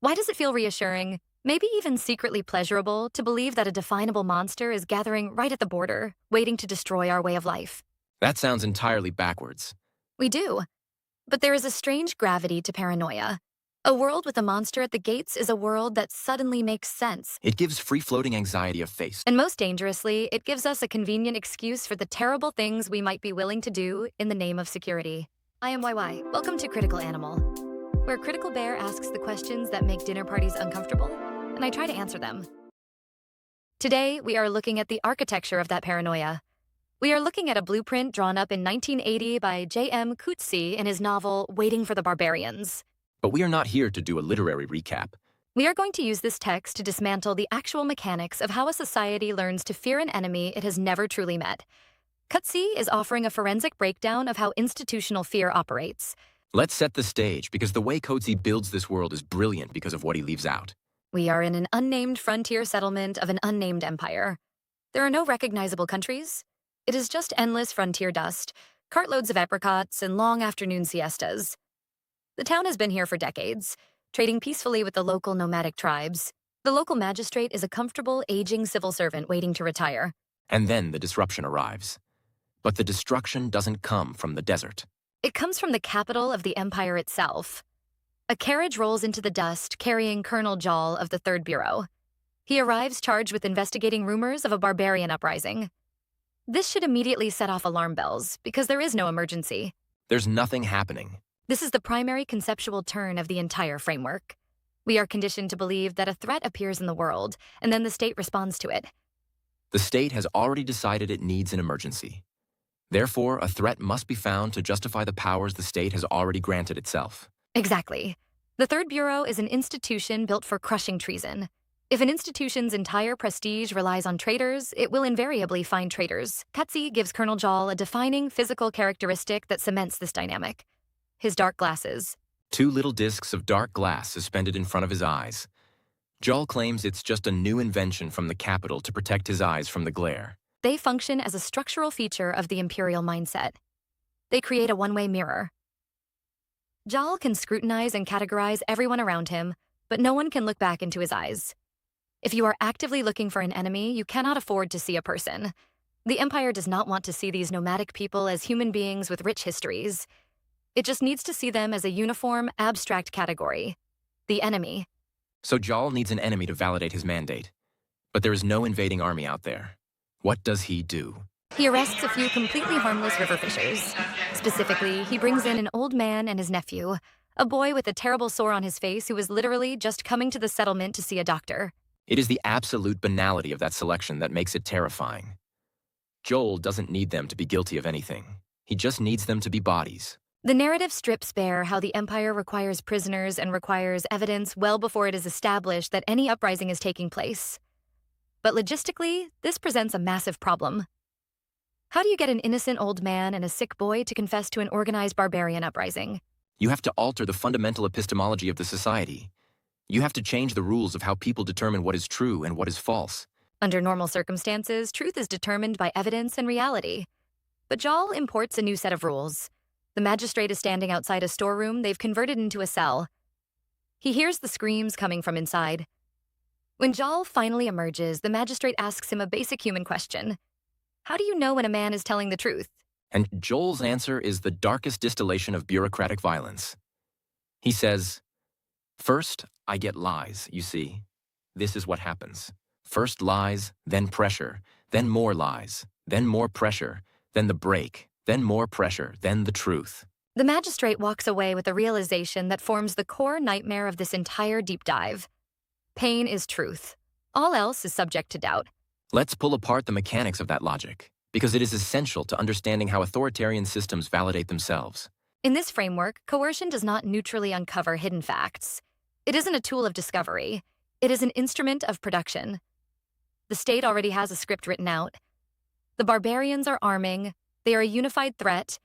Why does it feel reassuring, maybe even secretly pleasurable, to believe that a definable monster is gathering right at the border, waiting to destroy our way of life? That sounds entirely backwards. We do. But there is a strange gravity to paranoia. A world with a monster at the gates is a world that suddenly makes sense. It gives free-floating anxiety a face. And most dangerously, it gives us a convenient excuse for the terrible things we might be willing to do in the name of security. I am YY. Welcome to Critical Animal, where Critical Bear asks the questions that make dinner parties uncomfortable, and I try to answer them. Today, we are looking at the architecture of that paranoia. We are looking at a blueprint drawn up in 1980 by J.M. Coetzee in his novel Waiting for the Barbarians. But we are not here to do a literary recap. We are going to use this text to dismantle the actual mechanics of how a society learns to fear an enemy it has never truly met. Coetzee is offering a forensic breakdown of how institutional fear operates. Let's set the stage, because the way Coetzee builds this world is brilliant because of what he leaves out. We are in an unnamed frontier settlement of an unnamed empire. There are no recognizable countries. It is just endless frontier dust, cartloads of apricots, and long afternoon siestas. The town has been here for decades, trading peacefully with the local nomadic tribes. The local magistrate is a comfortable, aging civil servant waiting to retire. And then the disruption arrives. But the destruction doesn't come from the desert. It comes from the capital of the empire itself. A carriage rolls into the dust carrying Colonel Joll of the 3rd Bureau. He arrives charged with investigating rumors of a barbarian uprising. This should immediately set off alarm bells, because there is no emergency. There's nothing happening. This is the primary conceptual turn of the entire framework. We are conditioned to believe that a threat appears in the world, and then the state responds to it. The state has already decided it needs an emergency. Therefore, a threat must be found to justify the powers the state has already granted itself. Exactly. The 3rd Bureau is an institution built for crushing treason. If an institution's entire prestige relies on traitors, it will invariably find traitors. Coetzee gives Colonel Joll a defining physical characteristic that cements this dynamic: his dark glasses. 2 little discs of dark glass suspended in front of his eyes. Joll claims it's just a new invention from the capital to protect his eyes from the glare. They function as a structural feature of the imperial mindset. They create a one-way mirror. Joll can scrutinize and categorize everyone around him, but no one can look back into his eyes. If you are actively looking for an enemy, you cannot afford to see a person. The Empire does not want to see these nomadic people as human beings with rich histories. It just needs to see them as a uniform, abstract category: the enemy. So Joll needs an enemy to validate his mandate. But there is no invading army out there. What does he do? He arrests a few completely harmless river fishers. Specifically, he brings in an old man and his nephew, a boy with a terrible sore on his face who was literally just coming to the settlement to see a doctor. It is the absolute banality of that selection that makes it terrifying. Joll doesn't need them to be guilty of anything. He just needs them to be bodies. The narrative strips bare how the Empire requires prisoners and requires evidence well before it is established that any uprising is taking place. But logistically, this presents a massive problem. How do you get an innocent old man and a sick boy to confess to an organized barbarian uprising? You have to alter the fundamental epistemology of the society. You have to change the rules of how people determine what is true and what is false. Under normal circumstances, truth is determined by evidence and reality. But Joll imports a new set of rules. The magistrate is standing outside a storeroom they've converted into a cell. He hears the screams coming from inside. When Joll finally emerges, the magistrate asks him a basic human question: how do you know when a man is telling the truth? And Joll's answer is the darkest distillation of bureaucratic violence. He says, "First, I get lies, you see. This is what happens. First lies, then pressure, then more lies, then more pressure, then the break, then more pressure, then the truth." The magistrate walks away with a realization that forms the core nightmare of this entire deep dive. Pain is truth. All else is subject to doubt. Let's pull apart the mechanics of that logic, because it is essential to understanding how authoritarian systems validate themselves. In this framework, coercion does not neutrally uncover hidden facts. It isn't a tool of discovery. It is an instrument of production. The state already has a script written out. The barbarians are arming. They are a unified threat.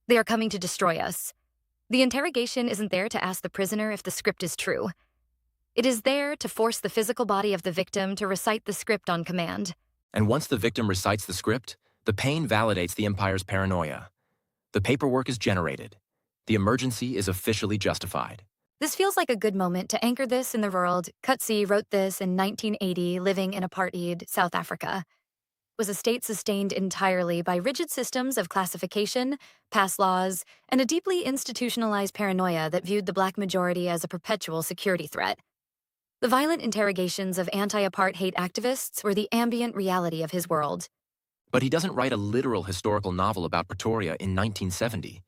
They are coming to destroy us. The interrogation isn't there to ask the prisoner if the script is true. It is there to force the physical body of the victim to recite the script on command. And once the victim recites the script, the pain validates the Empire's paranoia. The paperwork is generated. The emergency is officially justified. This feels like a good moment to anchor this in the world. Coetzee wrote this in 1980, living in Apartheid, South Africa. It was a state sustained entirely by rigid systems of classification, pass laws, and a deeply institutionalized paranoia that viewed the black majority as a perpetual security threat. The violent interrogations of anti-apartheid activists were the ambient reality of his world. But he doesn't write a literal historical novel about Pretoria in 1970.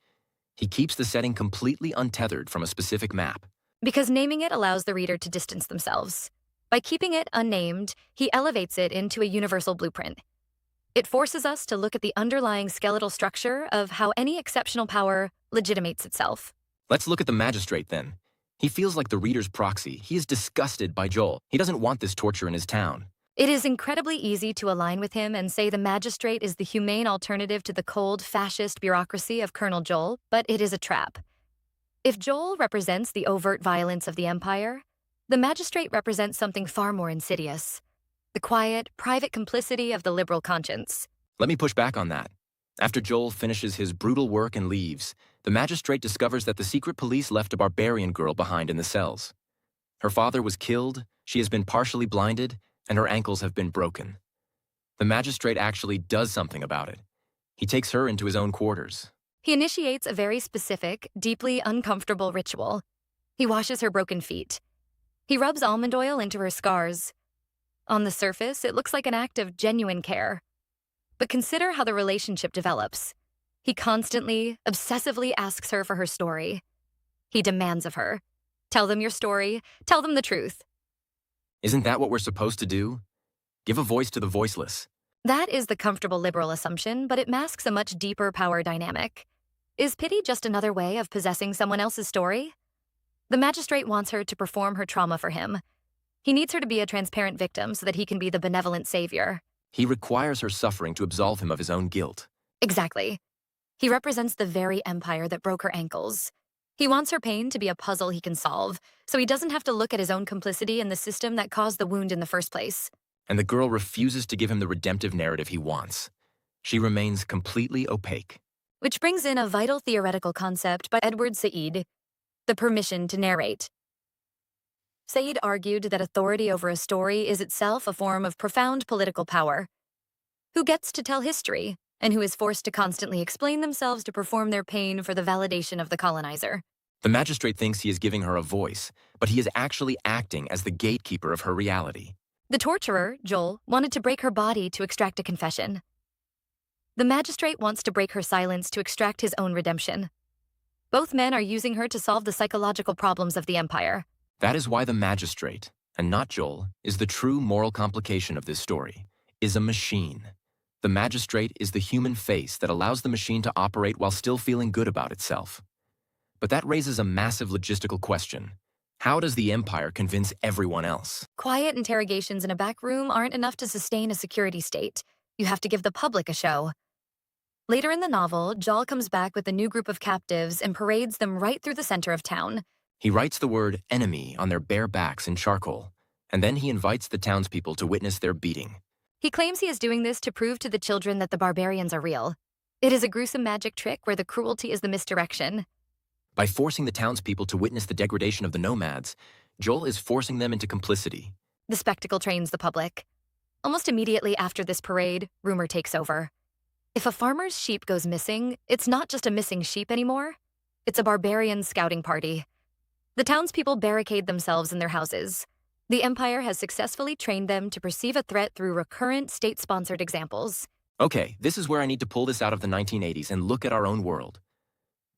He keeps the setting completely untethered from a specific map. Because naming it allows the reader to distance themselves. By keeping it unnamed, he elevates it into a universal blueprint. It forces us to look at the underlying skeletal structure of how any exceptional power legitimates itself. Let's look at the Magistrate then. He feels like the reader's proxy. He is disgusted by Joll. He doesn't want this torture in his town. It is incredibly easy to align with him and say the Magistrate is the humane alternative to the cold, fascist bureaucracy of Colonel Joll, but it is a trap. If Joll represents the overt violence of the Empire, the Magistrate represents something far more insidious. The quiet, private complicity of the liberal conscience. Let me push back on that. After Joll finishes his brutal work and leaves, the Magistrate discovers that the secret police left a barbarian girl behind in the cells. Her father was killed, she has been partially blinded, and her ankles have been broken. The Magistrate actually does something about it. He takes her into his own quarters. He initiates a very specific, deeply uncomfortable ritual. He washes her broken feet. He rubs almond oil into her scars. On the surface, it looks like an act of genuine care. But consider how the relationship develops. He constantly, obsessively asks her for her story. He demands of her. Tell them your story. Tell them the truth. Isn't that what we're supposed to do? Give a voice to the voiceless. That is the comfortable liberal assumption, but it masks a much deeper power dynamic. Is pity just another way of possessing someone else's story? The Magistrate wants her to perform her trauma for him. He needs her to be a transparent victim so that he can be the benevolent savior. He requires her suffering to absolve him of his own guilt. Exactly. He represents the very empire that broke her ankles. He wants her pain to be a puzzle he can solve, so he doesn't have to look at his own complicity in the system that caused the wound in the first place. And the girl refuses to give him the redemptive narrative he wants. She remains completely opaque. Which brings in a vital theoretical concept by Edward Said, the permission to narrate. Said argued that authority over a story is itself a form of profound political power. Who gets to tell history, and who is forced to constantly explain themselves to perform their pain for the validation of the colonizer. The Magistrate thinks he is giving her a voice, but he is actually acting as the gatekeeper of her reality. The torturer, Joll, wanted to break her body to extract a confession. The Magistrate wants to break her silence to extract his own redemption. Both men are using her to solve the psychological problems of the Empire. That is why the Magistrate, and not Joll, is the true moral complication of this story, is a machine. The Magistrate is the human face that allows the machine to operate while still feeling good about itself. But that raises a massive logistical question. How does the Empire convince everyone else? Quiet interrogations in a back room aren't enough to sustain a security state. You have to give the public a show. Later in the novel, Joll comes back with a new group of captives and parades them right through the center of town. He writes the word enemy on their bare backs in charcoal, and then he invites the townspeople to witness their beating. He claims he is doing this to prove to the children that the barbarians are real. It is a gruesome magic trick where the cruelty is the misdirection. By forcing the townspeople to witness the degradation of the nomads, Joll is forcing them into complicity. The spectacle trains the public. Almost immediately after this parade, rumor takes over. If a farmer's sheep goes missing, it's not just a missing sheep anymore. It's a barbarian scouting party. The townspeople barricade themselves in their houses. The Empire has successfully trained them to perceive a threat through recurrent state-sponsored examples. Okay, this is where I need to pull this out of the 1980s and look at our own world.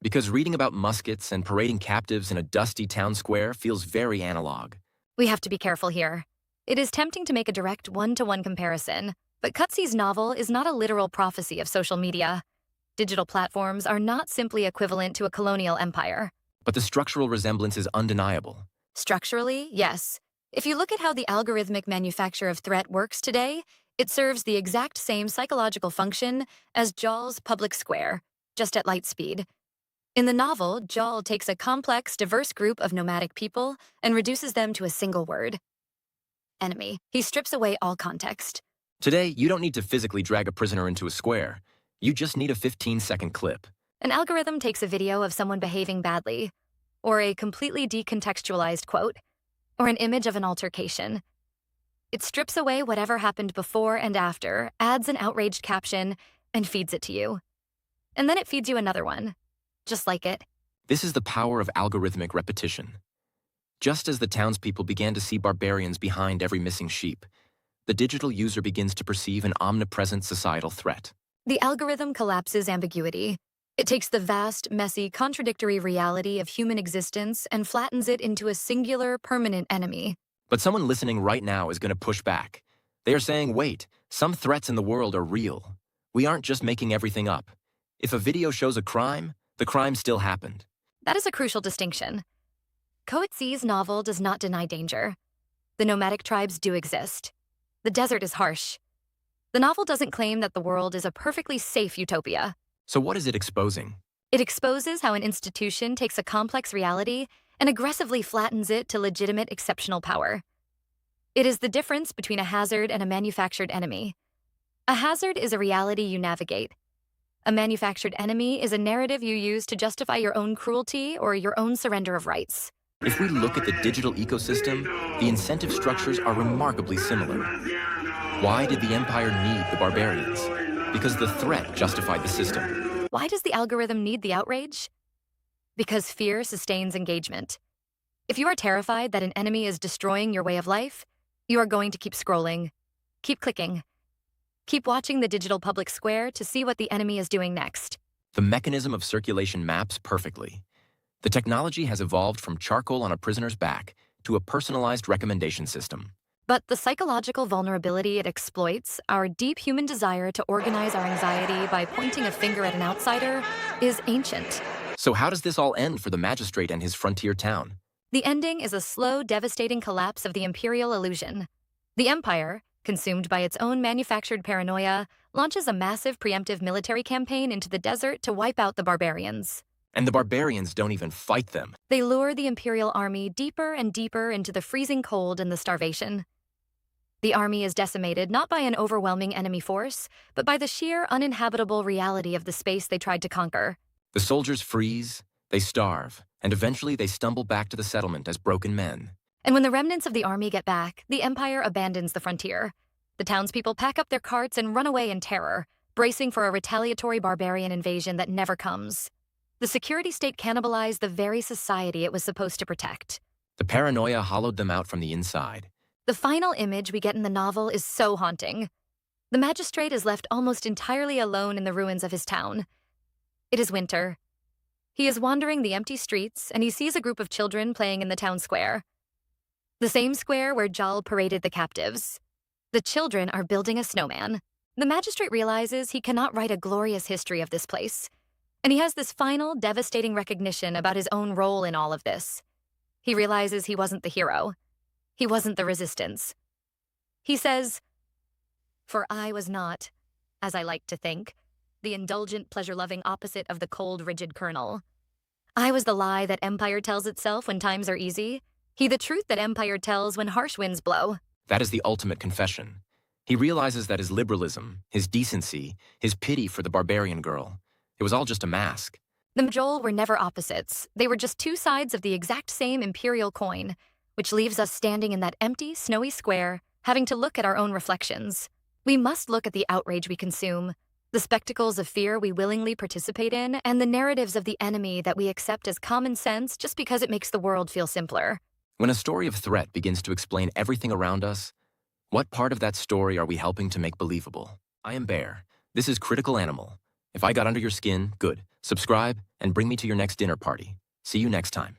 Because reading about muskets and parading captives in a dusty town square feels very analog. We have to be careful here. It is tempting to make a direct one-to-one comparison, but Coetzee's novel is not a literal prophecy of social media. Digital platforms are not simply equivalent to a colonial empire. But the structural resemblance is undeniable. Structurally, yes. If you look at how the algorithmic manufacture of threat works today, it serves the exact same psychological function as Joll's public square, just at light speed. In the novel, Joll takes a complex, diverse group of nomadic people and reduces them to a single word. Enemy. He strips away all context. Today, you don't need to physically drag a prisoner into a square. You just need a 15-second clip. An algorithm takes a video of someone behaving badly, or a completely decontextualized quote, or an image of an altercation. It strips away whatever happened before and after, adds an outraged caption, and feeds it to you. And then it feeds you another one, just like it. This is the power of algorithmic repetition. Just as the townspeople began to see barbarians behind every missing sheep, the digital user begins to perceive an omnipresent societal threat. The algorithm collapses ambiguity. It takes the vast, messy, contradictory reality of human existence and flattens it into a singular, permanent enemy. But someone listening right now is going to push back. They are saying, wait, some threats in the world are real. We aren't just making everything up. If a video shows a crime, the crime still happened. That is a crucial distinction. Coetzee's novel does not deny danger. The nomadic tribes do exist. The desert is harsh. The novel doesn't claim that the world is a perfectly safe utopia. So what is it exposing? It exposes how an institution takes a complex reality and aggressively flattens it to legitimate exceptional power. It is the difference between a hazard and a manufactured enemy. A hazard is a reality you navigate. A manufactured enemy is a narrative you use to justify your own cruelty or your own surrender of rights. If we look at the digital ecosystem, the incentive structures are remarkably similar. Why did the Empire need the barbarians? Because the threat justified the system. Why does the algorithm need the outrage? Because fear sustains engagement. If you are terrified that an enemy is destroying your way of life, you are going to keep scrolling, keep clicking, keep watching the digital public square to see what the enemy is doing next. The mechanism of circulation maps perfectly. The technology has evolved from charcoal on a prisoner's back to a personalized recommendation system. But the psychological vulnerability it exploits, our deep human desire to organize our anxiety by pointing a finger at an outsider, is ancient. So how does this all end for the Magistrate and his frontier town? The ending is a slow, devastating collapse of the imperial illusion. The Empire, consumed by its own manufactured paranoia, launches a massive preemptive military campaign into the desert to wipe out the barbarians. And the barbarians don't even fight them. They lure the Imperial army deeper and deeper into the freezing cold and the starvation. The army is decimated not by an overwhelming enemy force, but by the sheer uninhabitable reality of the space they tried to conquer. The soldiers freeze, they starve, and eventually they stumble back to the settlement as broken men. And when the remnants of the army get back, the Empire abandons the frontier. The townspeople pack up their carts and run away in terror, bracing for a retaliatory barbarian invasion that never comes. The security state cannibalized the very society it was supposed to protect. The paranoia hollowed them out from the inside. The final image we get in the novel is so haunting. The Magistrate is left almost entirely alone in the ruins of his town. It is winter. He is wandering the empty streets, and he sees a group of children playing in the town square. The same square where Joll paraded the captives. The children are building a snowman. The Magistrate realizes he cannot write a glorious history of this place. And he has this final, devastating recognition about his own role in all of this. He realizes he wasn't the hero. He wasn't the resistance. He says, "For I was not, as I like to think, the indulgent, pleasure-loving opposite of the cold, rigid colonel. I was the lie that Empire tells itself when times are easy, he the truth that Empire tells when harsh winds blow." That is the ultimate confession. He realizes that his liberalism, his decency, his pity for the barbarian girl, it was all just a mask. The Joll were never opposites. They were just two sides of the exact same imperial coin, which leaves us standing in that empty, snowy square, having to look at our own reflections. We must look at the outrage we consume, the spectacles of fear we willingly participate in, and the narratives of the enemy that we accept as common sense just because it makes the world feel simpler. When a story of threat begins to explain everything around us, what part of that story are we helping to make believable? I am Bear. This is Critical Animal. If I got under your skin, good. Subscribe and bring me to your next dinner party. See you next time.